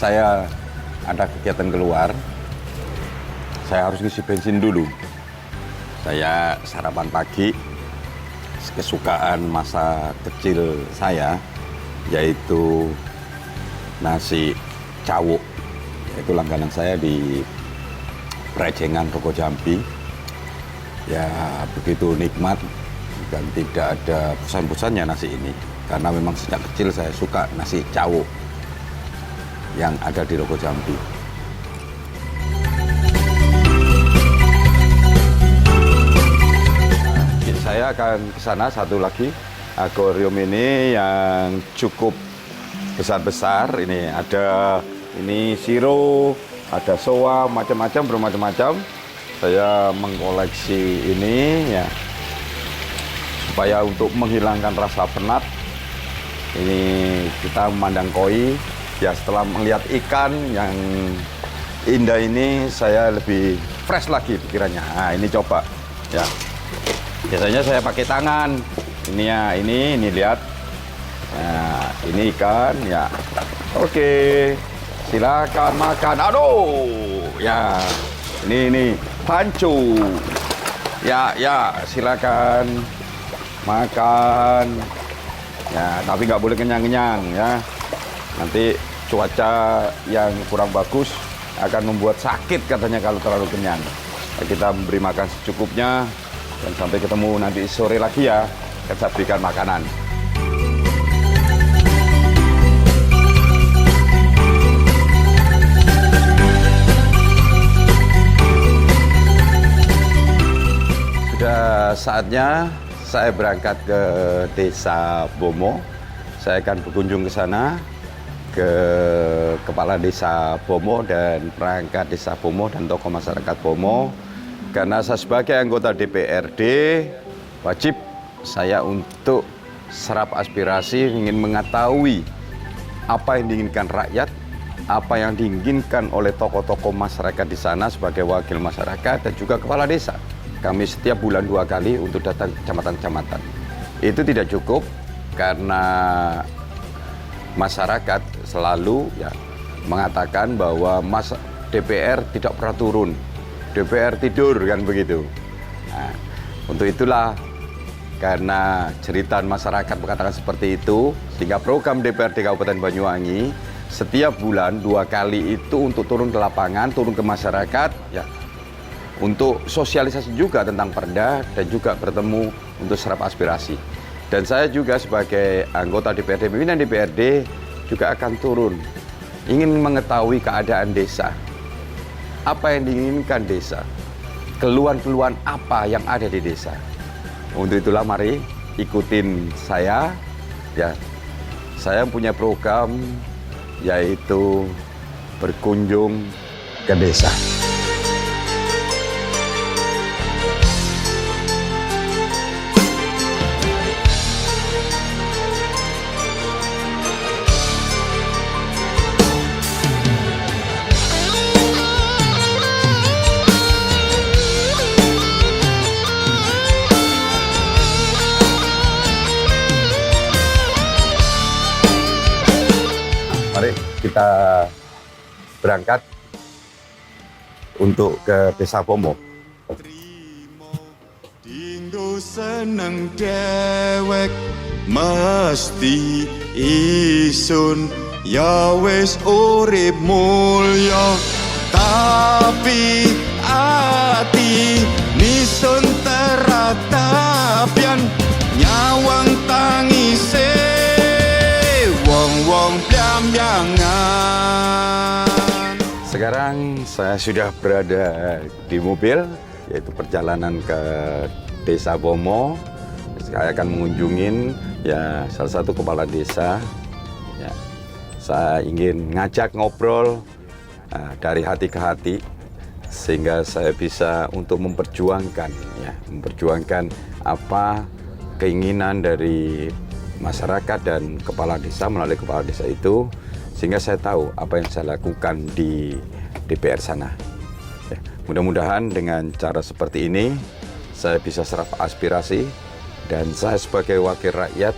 Saya ada kegiatan keluar, saya harus ngisi bensin dulu. Saya sarapan pagi, kesukaan masa kecil saya, yaitu nasi cawuk. Itu langganan saya di Prejengan Toko Jambi. Ya begitu nikmat dan tidak ada bosan-bosannya nasi ini. Karena memang sejak kecil saya suka nasi cawuk yang ada di Toko Jambi. Saya akan ke sana satu lagi, akuarium ini yang cukup besar-besar. Ini ada siro, ada soa, macam-macam, bermacam-macam. Saya mengkoleksi ini ya supaya untuk menghilangkan rasa penat. Ini kita memandang koi. Ya setelah melihat ikan yang indah ini, saya lebih fresh lagi pikirannya. Nah ini coba ya. Biasanya saya pakai tangan. Ini ya, ini lihat. Nah ini ikan ya. Oke, silakan makan. Aduh, ya. Ini pancu. Ya, silakan makan. Ya, tapi nggak boleh kenyang-kenyang ya. Nanti cuaca yang kurang bagus akan membuat sakit katanya kalau terlalu kenyang. Kita memberi makan secukupnya dan sampai ketemu nanti sore lagi ya. Kita berikan makanan. Sudah saatnya saya berangkat ke Desa Bomo. Saya akan berkunjung ke sana, ke Kepala Desa Bomo dan perangkat Desa Bomo dan tokoh masyarakat Bomo. Karena saya sebagai anggota DPRD, wajib saya untuk serap aspirasi, ingin mengetahui apa yang diinginkan rakyat, apa yang diinginkan oleh tokoh-tokoh masyarakat di sana sebagai wakil masyarakat dan juga kepala desa. Kami setiap bulan 2 kali untuk datang ke kecamatan-kecamatan. Itu tidak cukup karena masyarakat selalu ya mengatakan bahwa DPR tidak pernah turun, DPR tidur kan begitu. Nah, untuk itulah karena cerita masyarakat mengatakan seperti itu, sehingga program DPRD Kabupaten Banyuwangi setiap bulan 2 kali itu untuk turun ke lapangan, turun ke masyarakat, ya untuk sosialisasi juga tentang perda dan juga bertemu untuk serap aspirasi. Dan saya juga sebagai anggota DPRD, pimpinan DPRD juga akan turun, ingin mengetahui keadaan desa, apa yang diinginkan desa, keluhan-keluhan apa yang ada di desa. Untuk itulah mari ikutin saya, ya. Saya punya program yaitu berkunjung ke desa. Mari kita berangkat untuk ke Desa Bomo. Dinggo seneng dewek mesti isun ya wis urip mulya tapi ati nisun teratapian nyawang tangise wong-wong plamyangan. Sekarang saya sudah berada di mobil, yaitu perjalanan ke Desa Bomo. saya akan mengunjungin ya salah satu kepala desa. Ya, saya ingin ngajak ngobrol dari hati ke hati sehingga saya bisa untuk memperjuangkan apa keinginan dari masyarakat dan kepala desa melalui kepala desa itu, sehingga saya tahu apa yang saya lakukan di DPR sana. Ya, mudah-mudahan dengan cara seperti ini saya bisa serap aspirasi dan saya sebagai wakil rakyat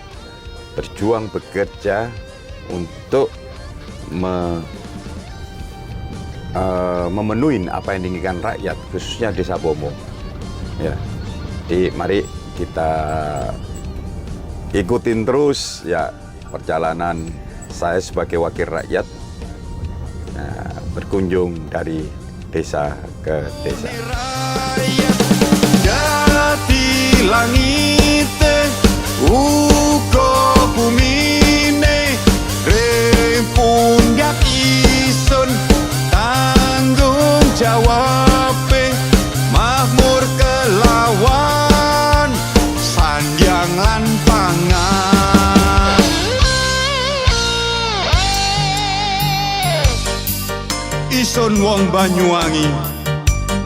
berjuang bekerja untuk memenuhi apa yang diinginkan rakyat, khususnya Desa Bomo. Ya, jadi mari kita ikutin terus ya perjalanan saya sebagai wakil rakyat berkunjung dari desa ke desa. Jati langite uga bumine repundak isun tanggung jawab makmur kelawan sandyangan pangan isun wong Banyuwangi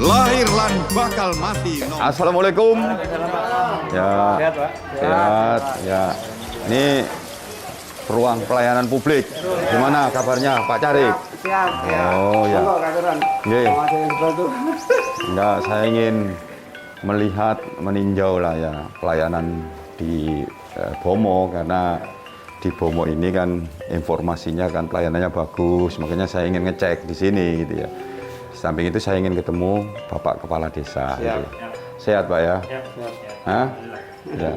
lahir lan bakal mati. Assalamualaikum. Ya, Sehat, Pak? sehat. Ya, ini ruang pelayanan publik. Gimana kabarnya, Pak Carik? Siap. Oh ya. Nggih. Bantu. Enggak, saya ingin melihat, meninjau lah ya pelayanan di Bomo, karena di Bomo ini kan informasinya kan pelayanannya bagus, makanya saya ingin ngecek di sini gitu ya. Samping itu saya ingin ketemu Bapak Kepala Desa. Gitu. Sehat Pak ya? Siap. Hah? Ya.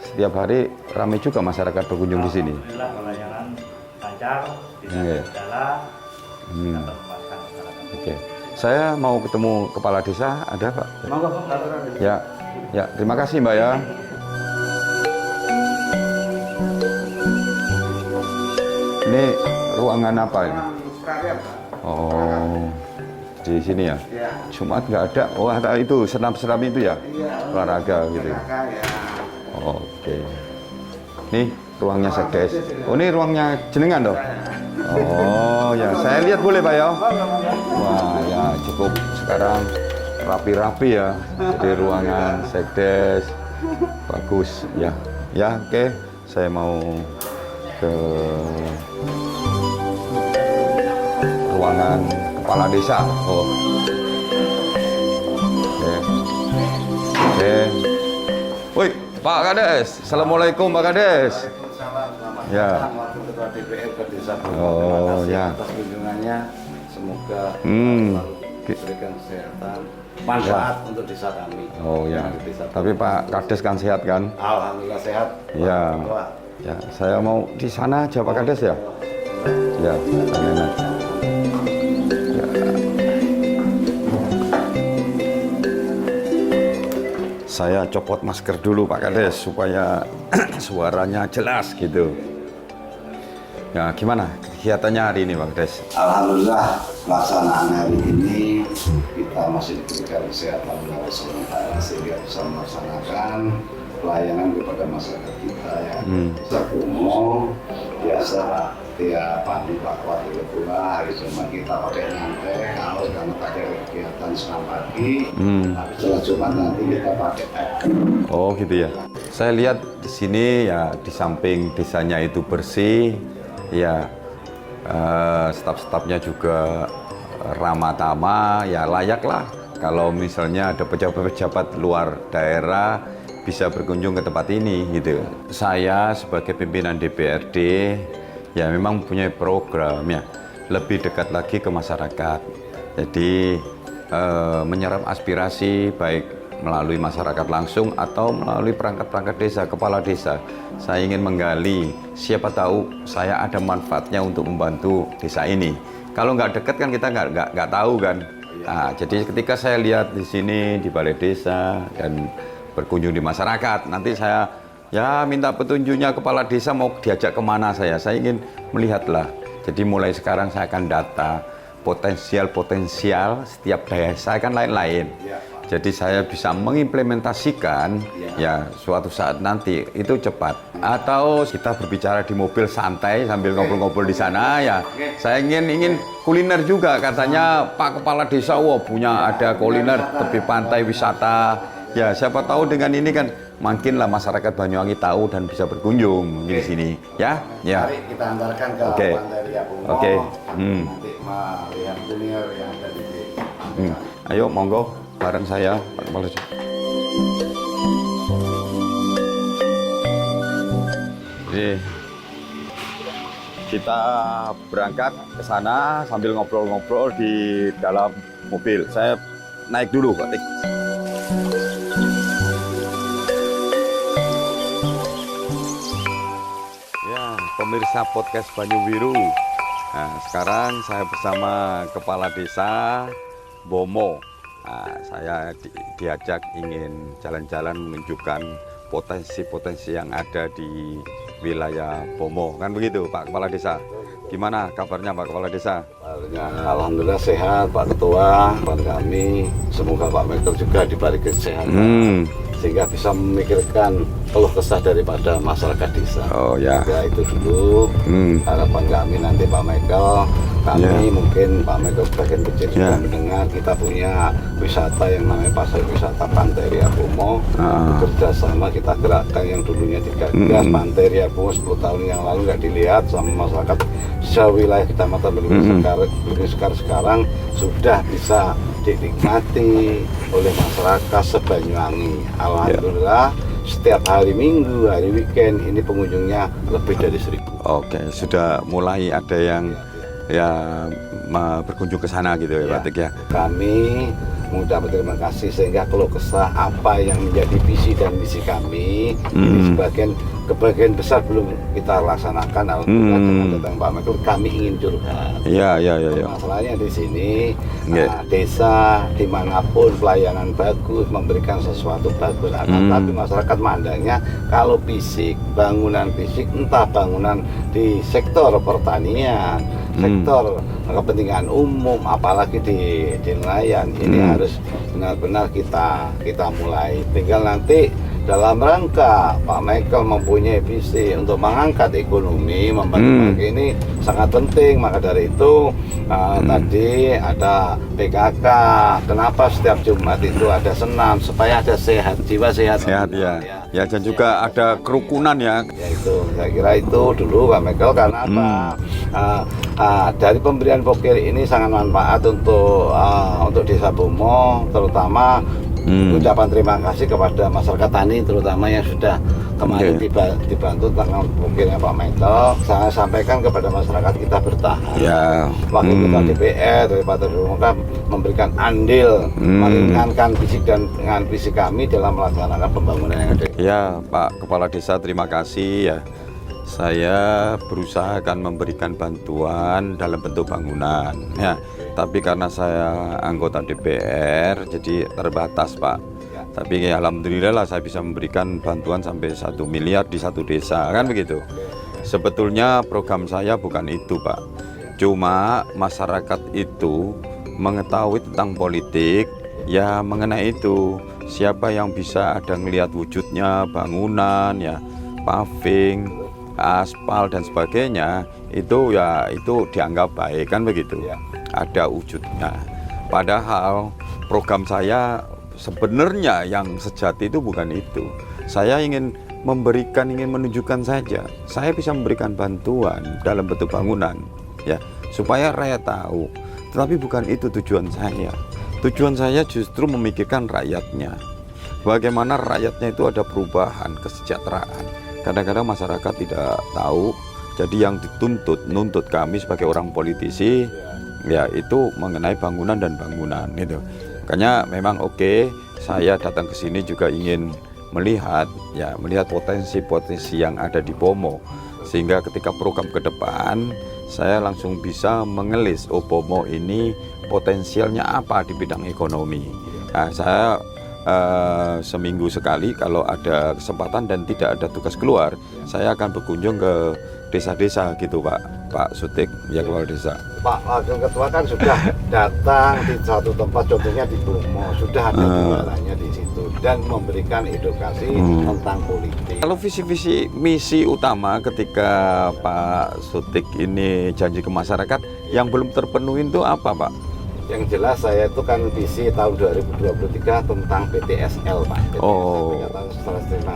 Setiap hari ramai juga masyarakat berkunjung di sini. Alhamdulillah pelayanan lancar, bisa Iya. berjalan, bisa tempatkan Oke. Saya mau ketemu Kepala Desa, ada Pak? Monggo, aturan. Ya. Ya, terima kasih Mbak ya. Ini ruangan apa ini? Oh, di sini ya? Jumat nggak ada? Oh, ada itu, senam-senam itu ya? Olahraga gitu ya? Oke. Ini ruangnya Sekdes. Oh, ini ruangnya jenengan dong? Oh, ya. Saya lihat boleh Pak ya? Wah, ya cukup sekarang rapi-rapi ya. Jadi ruangan Sekdes. Bagus, ya. Ya, oke. Saya mau ke ruangan kepala desa. Oh. Oke. Oke. Woi, Pak Kades. Assalamualaikum Pak Kades. Ya. Waktu Ketua DPR ke Desa Bomo. Oh, Terima kasih ya. atas kunjungannya. Semoga diberikan kesehatan, manfaat untuk desa kami. Oh ya. Untuk desa Bomo. Tapi Pak Kades kan sehat kan? Alhamdulillah sehat. Ya. Wah, Ya, saya mau di sana aja Pak Kades ya. Ya, enak. Ya. Saya copot masker dulu Pak Kades supaya suaranya jelas gitu. Ya, gimana kegiatannya hari ini Pak Kades? Alhamdulillah pelaksanaan hari ini kita masih diberikan kesehatan oleh sementara sehingga bisa melaksanakan pelayanan kepada masyarakat kita ya. Desa Bomo biasa tiap pagi Pak Wakil Ketua hari Jumat kita pakai nyantai, kalau karena pakai kegiatan senam pagi, setelah Jumat nanti kita pakai Oh gitu ya. Saya lihat di sini ya di samping desanya itu bersih, ya staf-stafnya juga ramah tamah, ya layaklah kalau misalnya ada pejabat-pejabat luar daerah bisa berkunjung ke tempat ini gitu. Saya sebagai pimpinan DPRD ya memang punya program ya lebih dekat lagi ke masyarakat. Jadi menyerap aspirasi baik melalui masyarakat langsung atau melalui perangkat-perangkat desa, kepala desa. Saya ingin menggali, siapa tahu saya ada manfaatnya untuk membantu desa ini. Kalau nggak dekat kan kita nggak tahu kan. Nah, jadi ketika saya lihat di sini di balai desa dan berkunjung di masyarakat, nanti saya ya minta petunjuknya kepala desa mau diajak kemana saya ingin melihatlah. Jadi mulai sekarang saya akan data potensial setiap desa kan lain-lain. Jadi saya bisa mengimplementasikan ya suatu saat nanti itu cepat. Atau kita berbicara di mobil santai sambil ngobrol-ngobrol di sana ya. Saya ingin kuliner juga, katanya Pak Kepala Desa punya ada kuliner tepi pantai wisata. Ya siapa tahu dengan ini kan makinlah masyarakat Banyuwangi tahu dan bisa berkunjung di sini ya. Ya. Mari kita antarkan ke Oke. Pantai Ria Bungo. Oke. Nanti melihat kuliner yang ada di Ayo monggo bareng saya Pak Kepala Desa. Jadi kita berangkat ke sana sambil ngobrol-ngobrol di dalam mobil. Saya naik dulu, Pak Tik. Ya, pemirsa podcast Banyu Biru. Nah, sekarang saya bersama Kepala Desa Bomo. Nah, saya diajak ingin jalan-jalan menunjukkan potensi-potensi yang ada di wilayah Bomo, kan begitu Pak Kepala Desa? Gimana kabarnya Pak Kepala Desa? Alhamdulillah sehat Pak Ketua, Pak kami. Semoga Pak Michael juga diberi kesehatan sehingga bisa memikirkan keluh kesah daripada masyarakat desa. Oh ya. Ya itu dulu harapan kami nanti Pak Michael. Kami mungkin Pak Michael sebagian kecil sudah mendengar kita punya wisata yang namanya pasar wisata Pantai Ria Bungo. Kerjasama kita gerakkan yang dulunya digagas Pantai Ria Bungo 10 tahun yang lalu nggak dilihat sama masyarakat sewilayah Kecamatan Belungi Sekar sekarang sudah bisa dinikmati oleh masyarakat se-Banyuwangi. Alhamdulillah setiap hari Minggu, hari weekend ini pengunjungnya lebih dari 1.000. Oke, sudah mulai ada yang berkunjung ke sana gitu ya Pak Tik ya. Kami mengucap terima kasih sehingga kalau kesah apa yang menjadi visi dan misi kami ini kebagian besar belum kita laksanakan. Alhamdulillah dengan datang Pak Michael kami ingin curhat. Iya. Masalahnya di sini desa dimanapun pelayanan bagus, memberikan sesuatu bagus, tapi masyarakat mandangnya kalau fisik, bangunan fisik, entah bangunan di sektor pertanian, sektor kepentingan umum, apalagi di nelayan, ini harus benar-benar kita mulai. Tinggal nanti dalam rangka Pak Michael mempunyai visi untuk mengangkat ekonomi, membantu ini sangat penting. Maka dari itu tadi ada PKK. Kenapa setiap Jumat itu ada senam supaya ada jiwa sehat ya. Ya dan juga ada kerukunan ya. Ya itu saya kira itu dulu Pak Michael karena apa? Dari pemberian pokir ini sangat manfaat untuk Desa Bomo, terutama ucapan terima kasih kepada masyarakat tani terutama yang sudah kemarin dibantu tentang pokirnya Pak Michael. Saya sampaikan kepada masyarakat kita bertahan. Ya. Wakil Ketua DPR dari Partai Demokrat memberikan andil meringankan fisik dan dengan fisik kami dalam melaksanakan pembangunan yang ada. Ya Pak Kepala Desa terima kasih ya. Saya berusaha akan memberikan bantuan dalam bentuk bangunan ya. Tapi karena saya anggota DPR jadi terbatas Pak. Tapi ya, alhamdulillah lah saya bisa memberikan bantuan sampai 1 miliar di satu desa kan begitu. Sebetulnya program saya bukan itu Pak. Cuma masyarakat itu mengetahui tentang politik ya mengenai itu. Siapa yang bisa ada ngelihat wujudnya bangunan ya, paving, aspal dan sebagainya itu dianggap baik kan begitu. Ada wujudnya. Padahal program saya sebenarnya yang sejati itu bukan itu. Saya ingin menunjukkan saja. Saya bisa memberikan bantuan dalam bentuk bangunan ya, supaya rakyat tahu. Tetapi bukan itu tujuan saya. Tujuan saya justru memikirkan rakyatnya. Bagaimana rakyatnya itu ada perubahan, kesejahteraan. Kadang-kadang masyarakat tidak tahu. Jadi yang nuntut kami sebagai orang politisi ya itu mengenai bangunan dan bangunan itu. Makanya memang saya datang ke sini juga ingin melihat potensi-potensi yang ada di Bomo sehingga ketika program ke depan saya langsung bisa mengelis Bomo ini potensialnya apa di bidang ekonomi. Nah, saya seminggu sekali kalau ada kesempatan dan tidak ada tugas keluar, saya akan berkunjung ke desa-desa gitu Pak Sutik ya, kepala desa. Pak Wakil Ketua kan sudah datang di satu tempat, contohnya di Bromo, sudah ada jualannya di situ dan memberikan edukasi tentang politik. Kalau visi-visi misi utama ketika Pak Sutik ini janji ke masyarakat yang belum terpenuhi itu apa Pak? Yang jelas saya itu kan visi tahun 2023 tentang PTSL Pak. Oh.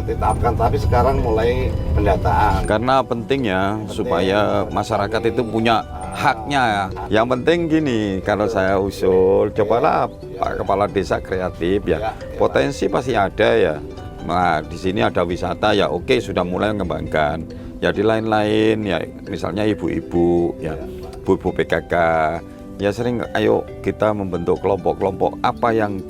Ditetapkan, tapi sekarang mulai pendataan. Karena pentingnya supaya masyarakat itu punya haknya ya. Yang penting gini, kalau saya usul, cobalah Pak Kepala Desa kreatif ya. Potensi pasti ada ya. Nah, di sini ada wisata ya, oke, sudah mulai mengembangkan. Ya di lain-lain ya, misalnya ibu-ibu ya, ibu-ibu PKK. Ya sering, ayo kita membentuk kelompok-kelompok apa yang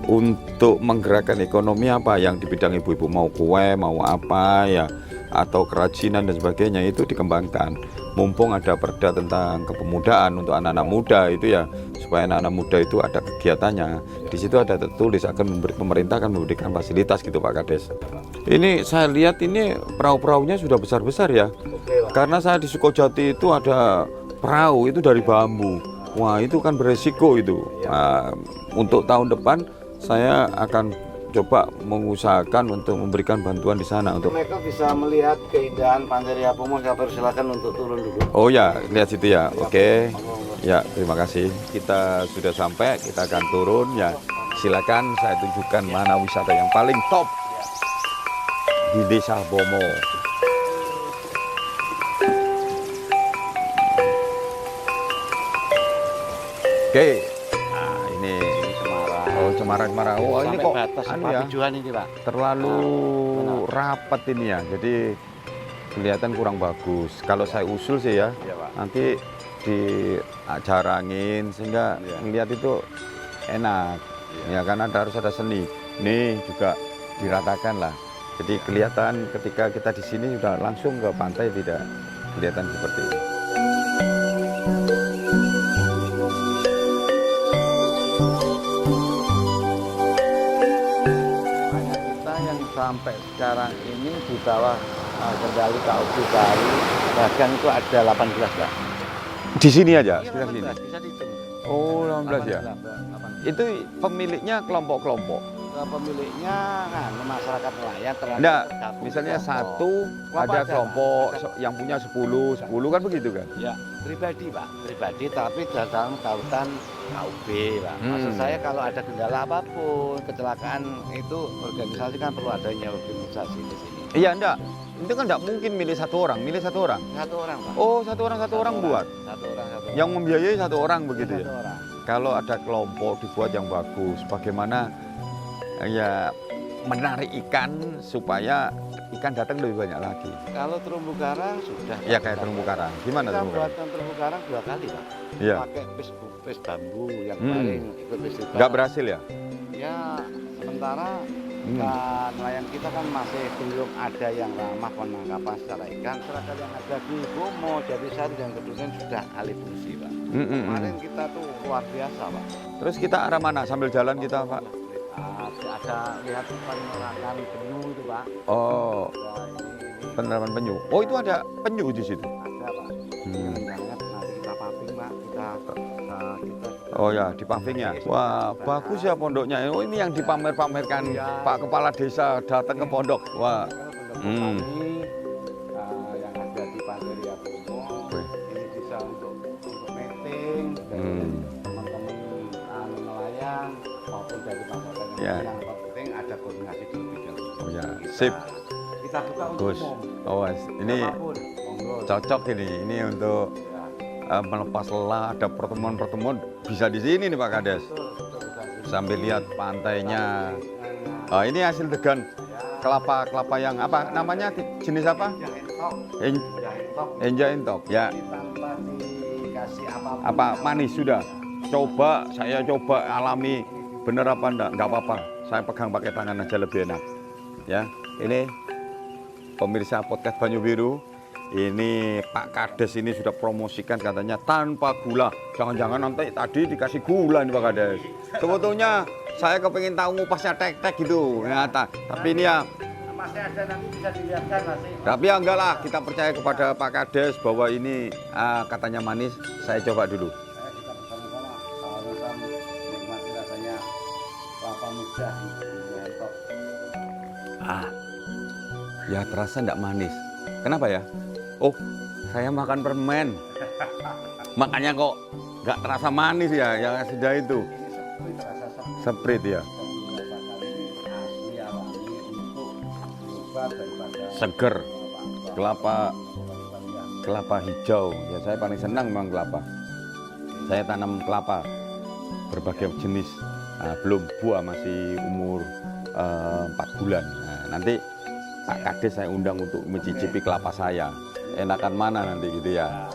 untuk menggerakkan ekonomi, apa yang di bidang ibu-ibu, mau kue, mau apa ya, atau kerajinan dan sebagainya, itu dikembangkan. Mumpung ada perda tentang kepemudaan untuk anak-anak muda itu ya, supaya anak-anak muda itu ada kegiatannya. Di situ ada tertulis pemerintah akan memberikan fasilitas gitu Pak Kades. Ini saya lihat ini perahu-perahunya sudah besar-besar ya. Karena saya di Sukojati itu ada perahu itu dari bambu. Wah, itu kan beresiko itu. Nah, untuk tahun depan saya akan coba mengusahakan untuk memberikan bantuan di sana untuk mereka bisa melihat keindahan Pantai Ria Pomo. Saya persilakan untuk turun dulu. Oh ya, lihat situ ya. Oke. Ya, terima kasih. Kita sudah sampai, kita akan turun ya. Silakan saya tunjukkan mana wisata yang paling top di Desa Bomo. Oke. Nah, ini Semarang. oh Semarang. Oh, ini kok anu ya, tujuan ini Pak. terlalu rapat ini ya. Jadi kelihatan kurang bagus. Kalau saya usul sih ya, nanti dijarangin sehingga melihat itu enak. Ya kan harus ada seni. Nih juga diratakan lah. Jadi kelihatan ketika kita di sini sudah langsung ke pantai, tidak kelihatan seperti ini. Kita yang sampai sekarang ini di bawah kendali KUB Bali, bahkan itu ada 18 Pak. Di sini aja, Iya, sekitar sini. 18, bisa dihitung. Oh, 18 ya. 18. Itu pemiliknya kelompok-kelompok. Pemiliknya kan masyarakat nelayan terhadap Enggak, tergabung misalnya kelompok. satu Kelompok ada ada, kelompok Pak. Ada. yang punya 10 kan begitu kan? Ya, pribadi Pak, pribadi tapi dalam tautan KUB Pak. Maksud saya kalau ada kendala apapun, kecelakaan itu organisasi kan perlu adanya organisasi di sini. Iya, enggak. Itu kan enggak mungkin milih satu orang. Satu orang Pak. Oh, satu orang buat. Satu orang. Yang membiayai satu orang begitu Satu ya. orang. Kalau ada kelompok dibuat yang bagus, bagaimana ya menarik ikan supaya ikan datang lebih banyak lagi. Kalau terumbu karang sudah. Ya kayak terumbu karang. Gimana Kita terumbu karang? buatkan terumbu karang 2 kali Pak. Iya. Pakai pes bambu yang paling festival. Enggak berhasil ya? Ya sementara nelayan kita kan masih belum ada yang ramah penangkapan secara ikan. Masyarakat yang ada di Bomo, Jatisari dan Keduren sudah alih fungsi Pak. Kemarin kita tuh luar biasa Pak. Terus kita arah mana sambil jalan kita Pak? Ada lihat penerapan penyu itu Pak. Oh, Ya, ini penerapan penyu. Oh, itu ada penyu di situ. ada Pak. Jangan nanti kita paping Pak. Kita Oh ya, di paving ya. Wah, bagus ya pondoknya. Oh, ini yang dipamer-pamerkan Pak Kepala Desa datang ke pondok. Wah. yang ada di Pantai Ria Pomo. Ini bisa untuk meeting dari teman-teman nelayan maupun dari pangkalan Ya. yang penting ada koordinasi di bidang. Oh ya, sip. Kita buka untuk Gus. umum. Oh, ini Siapapun, monggo. cocok ini. Ini untuk melepas lelah, ada pertemuan-pertemuan bisa di sini nih Pak Kades. Sambil lihat pantainya. Oh, ini hasil degan kelapa yang apa namanya, jenis apa? Enja entok. Ya, Tanpa dikasih apapun. apa manis sudah. Saya coba alami bener apa enggak apa-apa. Saya pegang pakai tangan aja lebih enak. Ya, ini pemirsa podcast Banyu Biru. Ini Pak Kades ini sudah promosikan katanya tanpa gula. Jangan-jangan nanti tadi dikasih gula nih Pak Kades. Sebetulnya saya kepingin tahu ngupasnya tek-tek gitu. Ternyata. Tapi ini ya masih ada nanti bisa dilihatkan masih. Tapi ya enggak lah, kita percaya kepada Pak Kades bahwa ini katanya manis. Saya coba dulu. Saya kita bersama-sama sama-sama menikmati rasanya kelapa muda di Entok. Ya terasa enggak manis. Kenapa ya? Oh, saya makan permen. Makanya kok enggak terasa manis ya, yang sudah itu. Ini terasa Seprit ya. asli alami untuk obat daripada Seger. Kelapa hijau. Ya saya paling senang memang kelapa. Saya tanam kelapa berbagai jenis. Belum buah, masih umur 4 bulan. Nah, nanti Pak Kades saya undang untuk mencicipi kelapa saya. Enakan mana nanti gitu ya.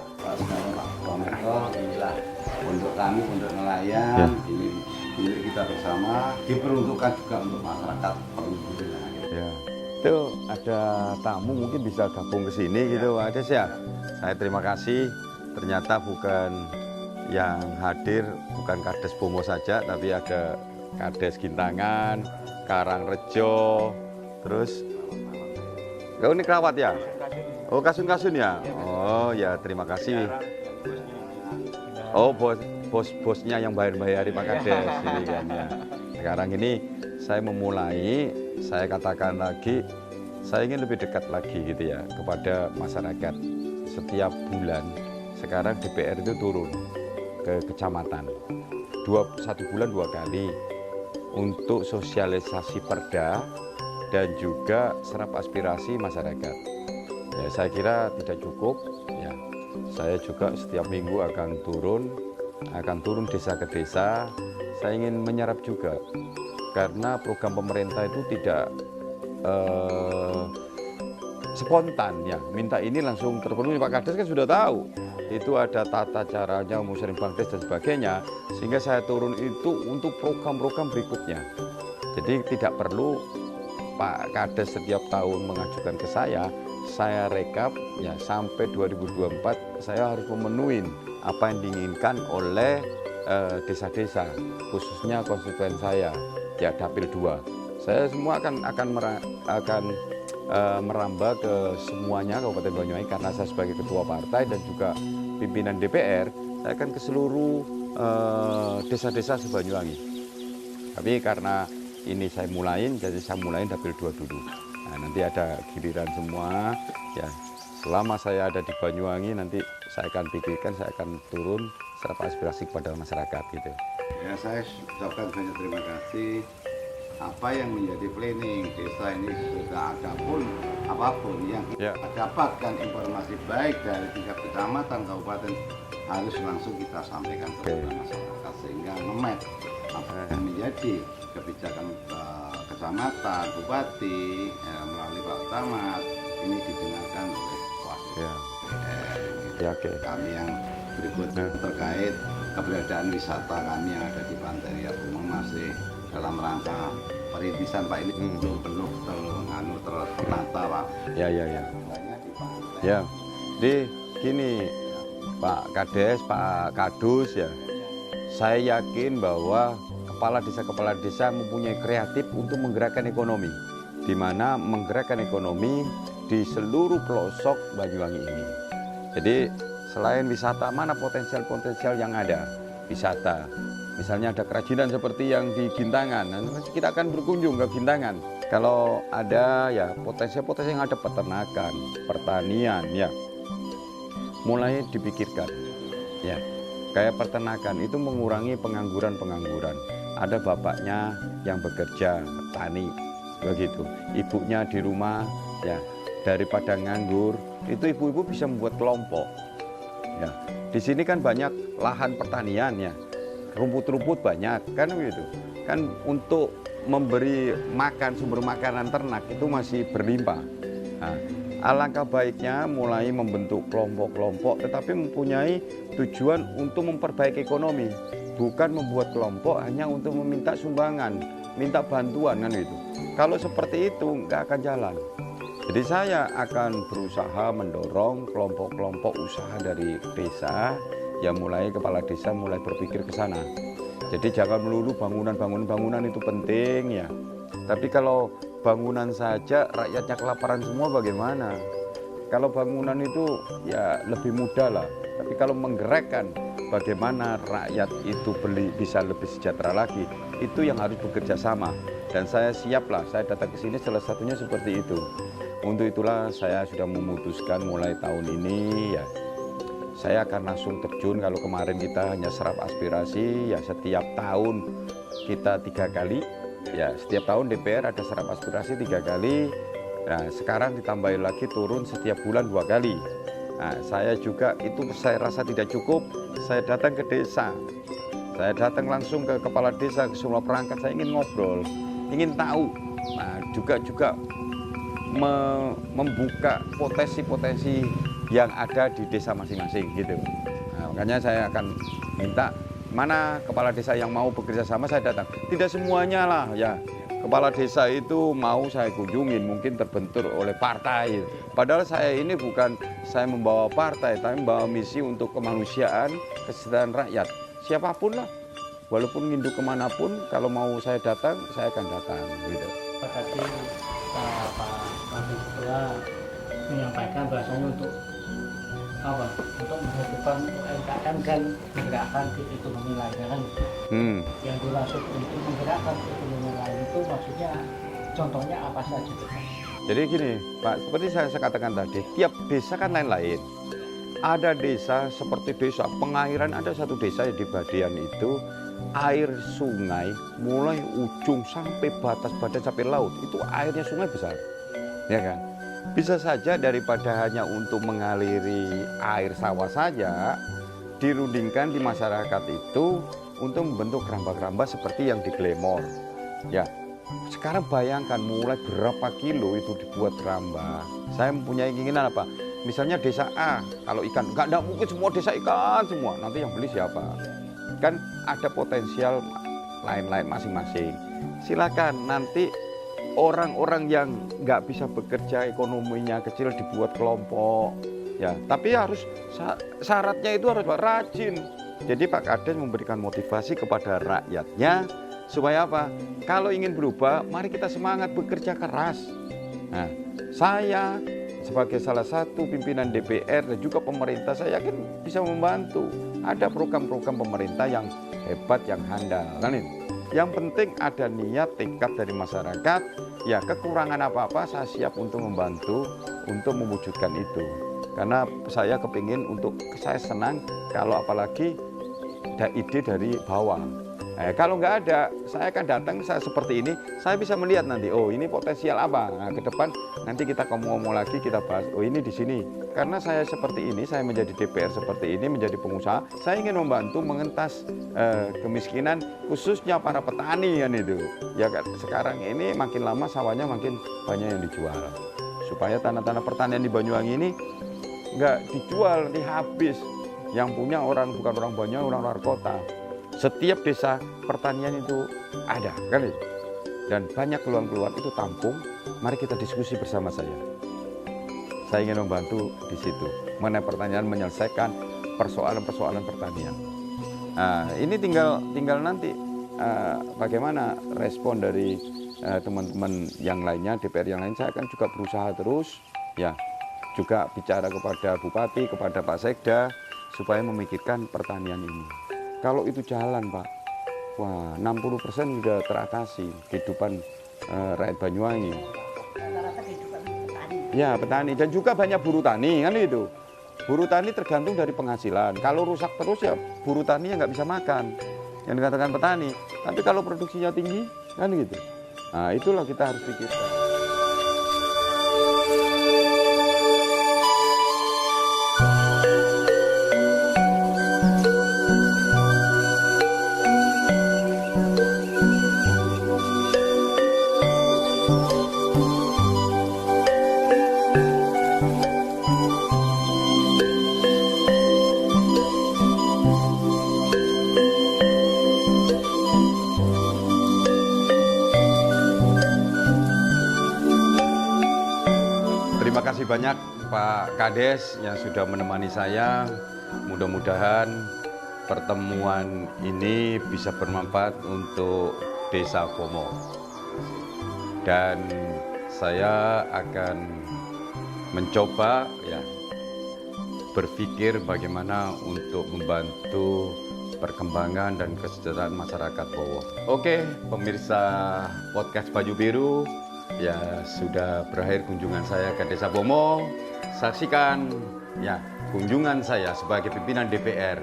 Inilah untuk kami, untuk nelayan, ini milik kita bersama, diperuntukkan juga untuk masyarakat perhubungan. Ya. Itu ada tamu mungkin bisa gabung ke sini gitu Pak Kades ya. Saya terima kasih. Ternyata bukan yang hadir bukan Kades Bomo saja, tapi ada Kades Gintangan, Karangrejo, terus ini Kerawat ya? Oh, Kasun-Kasun ya? Oh ya, terima kasih. Oh, bosnya yang bayar-bayari Pak Kades ini kan ya. Sekarang ini saya memulai, saya katakan lagi, saya ingin lebih dekat lagi gitu ya kepada masyarakat. Setiap bulan sekarang DPR itu turun ke kecamatan. 1 bulan 2 kali untuk sosialisasi perda dan juga serap aspirasi masyarakat. Ya, saya kira tidak cukup. Ya, saya juga setiap minggu akan turun desa ke desa. Saya ingin menyerap juga, karena program pemerintah itu tidak spontan ya. Minta ini langsung terpenuhi. Pak Kades kan sudah tahu. Itu ada tata caranya, musyawarah bangkes dan sebagainya. Sehingga saya turun itu untuk program-program berikutnya. Jadi tidak perlu Pak Kades setiap tahun mengajukan ke saya rekap ya sampai 2024 saya harus memenuhi apa yang diinginkan oleh desa-desa, khususnya konstituen saya ya Dapil 2. Saya semua akan merambah ke semuanya Kabupaten Banyuwangi, karena saya sebagai ketua partai dan juga pimpinan DPR, saya akan ke seluruh desa-desa se-Banyuwangi. Tapi karena ini saya mulain, jadi saya mulain Dapil 2 dulu. Nah, nanti ada giliran semua ya. Selama saya ada di Banyuwangi, nanti saya akan pikirkan, saya akan turun serap aspirasi kepada masyarakat gitu. Ya, saya ucapkan banyak terima kasih. Apa yang menjadi planning desa ini sudah ada pun apapun yang kita dapatkan informasi baik dari tingkat kecamatan, kabupaten, harus langsung kita sampaikan kepada masyarakat sehingga nge-match apa yang menjadi kebijakan kecamatan, bupati melalui Pak Camat ini didengarkan oleh wakil kami yang berikutnya terkait keberadaan wisata kami yang ada di Pantai Ria Bumeng masih dalam rangka perintisan Pak, ini belum penuh tertata Pak. Ya. Ya, jadi gini Pak Kades, Pak Kadus ya, saya yakin bahwa kepala desa mempunyai kreatif untuk menggerakkan ekonomi, di mana menggerakkan ekonomi di seluruh pelosok Banyuwangi ini. Jadi selain wisata, mana potensial-potensial yang ada? Wisata, misalnya ada kerajinan seperti yang di Gintangan, kita akan berkunjung ke Gintangan. Kalau ada ya potensi-potensi yang ada, peternakan, pertanian ya, mulai dipikirkan ya. Kayak peternakan itu mengurangi pengangguran. Ada bapaknya yang bekerja tani begitu, ibunya di rumah ya, daripada nganggur itu ibu-ibu bisa membuat kelompok ya. Di sini kan banyak lahan pertanian ya, rumput-rumput banyak kan begitu kan, untuk memberi makan, sumber makanan ternak itu masih berlimpah. Nah, alangkah baiknya mulai membentuk kelompok-kelompok, tetapi mempunyai tujuan untuk memperbaiki ekonomi, bukan membuat kelompok hanya untuk meminta sumbangan, minta bantuan kan itu. Kalau seperti itu nggak akan jalan. Jadi saya akan berusaha mendorong kelompok-kelompok usaha dari desa, yang mulai kepala desa mulai berpikir ke sana. Jadi jangan melulu bangunan itu penting ya. Tapi kalau bangunan saja rakyatnya kelaparan semua bagaimana? Kalau bangunan itu ya lebih mudah lah. Tapi kalau menggerakkan bagaimana rakyat itu bisa lebih sejahtera lagi, itu yang harus bekerja sama. Dan saya siap lah, saya datang ke sini salah satunya seperti itu. Untuk itulah saya sudah memutuskan mulai tahun ini ya saya akan langsung terjun. Kalau kemarin kita hanya serap aspirasi, ya setiap tahun kita 3 kali. Ya setiap tahun DPR ada serap aspirasi 3 kali. Nah, sekarang ditambahin lagi turun setiap bulan 2 kali. Nah, saya juga itu saya rasa tidak cukup. Saya datang ke desa. Saya datang langsung ke kepala desa, ke semua perangkat. Saya ingin ngobrol, ingin tahu. Nah, juga membuka potensi-potensi yang ada di desa masing-masing gitu. Nah, makanya saya akan minta mana kepala desa yang mau bekerja sama saya datang. Tidak semuanya lah ya. Kepala desa itu mau saya kunjungin, mungkin terbentur oleh partai. Padahal saya ini bukan saya membawa partai, tapi membawa misi untuk kemanusiaan, kesejahteraan rakyat. Siapapun lah, walaupun ngindu kemanapun, kalau mau saya datang, saya akan datang. Gitu. Tadi Pak Wakil Ketua menyampaikan bahasanya untuk apa? Untuk menghidupkan UMKM dan menggerakkan ekonomi lainnya kan. Yang dimaksud untuk menggerakkan ekonomi lain itu maksudnya contohnya apa saja? Jadi gini Pak, seperti saya katakan tadi, tiap desa kan lain-lain. Ada desa seperti desa pengairan, ada satu desa di Badian itu air sungai mulai ujung sampai batas badan sampai laut itu airnya sungai besar, ya kan? Bisa saja daripada hanya untuk mengaliri air sawah saja, dirundingkan di masyarakat itu untuk membentuk keramba-keramba seperti yang di Glemor. Ya, sekarang bayangkan mulai berapa kilo itu dibuat keramba. Saya mempunyai keinginan apa? Misalnya desa A, kalau ikan, nggak mungkin semua desa ikan semua. Nanti yang beli siapa? Kan ada potensial lain-lain masing-masing. Silakan nanti orang-orang yang nggak bisa bekerja ekonominya kecil dibuat kelompok. Ya, tapi harus syaratnya itu harus rajin. Jadi Pak Kades memberikan motivasi kepada rakyatnya supaya apa? Kalau ingin berubah, mari kita semangat bekerja keras. Nah, saya sebagai salah satu pimpinan DPR dan juga pemerintah, saya yakin bisa membantu. Ada program-program pemerintah yang hebat, yang handal. Kan itu? Yang penting ada niat, tekad dari masyarakat. Ya, kekurangan apa-apa saya siap untuk membantu untuk mewujudkan itu. Karena saya kepingin saya senang kalau apalagi ada ide dari bawah. Kalau nggak ada, saya akan datang, saya seperti ini, saya bisa melihat nanti, oh ini potensial apa. Nah, ke depan nanti kita ngomong lagi, kita bahas, oh ini di sini. Karena saya seperti ini, saya menjadi DPR seperti ini, menjadi pengusaha, saya ingin membantu mengentas kemiskinan, khususnya para petani kan itu. Ya kan, sekarang ini makin lama sawahnya makin banyak yang dijual. Supaya tanah-tanah pertanian di Banyuwangi ini nggak dijual, nanti habis. Yang punya bukan orang Banyuwangi, orang luar kota. Setiap desa pertanian itu ada, kan? Dan banyak keluhan-keluhan itu tampung. Mari kita diskusi bersama saya. Saya ingin membantu di situ mengenai pertanian, menyelesaikan persoalan-persoalan pertanian. Nah, ini tinggal nanti bagaimana respon dari teman-teman yang lainnya, DPR yang lain. Saya akan juga berusaha terus, ya, juga bicara kepada Bupati, kepada Pak Sekda supaya memikirkan pertanian ini. Kalau itu jalan Pak, wah 60% sudah teratasi kehidupan rakyat Banyuwangi. Ya petani dan juga banyak buruh tani kan itu. Buruh tani tergantung dari penghasilan. Kalau rusak terus ya buruh tani yang nggak bisa makan. Yang dikatakan petani. Tapi kalau produksinya tinggi kan gitu. Nah itulah kita harus pikirkan. Terima kasih banyak Pak Kades yang sudah menemani saya. Mudah-mudahan pertemuan ini bisa bermanfaat untuk Desa Pomo. Dan saya akan mencoba ya berpikir bagaimana untuk membantu perkembangan dan kesejahteraan masyarakat Bowo. Oke, pemirsa podcast Baju Biru, ya sudah berakhir kunjungan saya ke Desa Bomo. Saksikan ya kunjungan saya sebagai pimpinan DPR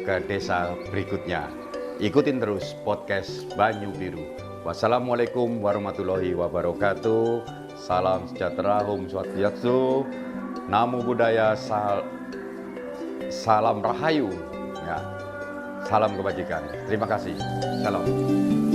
ke desa berikutnya. Ikutin terus podcast Banyu Biru. Wassalamualaikum warahmatullahi wabarakatuh. Salam sejahtera, Om Swastiastu, Namo Buddhaya, salam rahayu, ya, salam kebajikan. Terima kasih. Salam.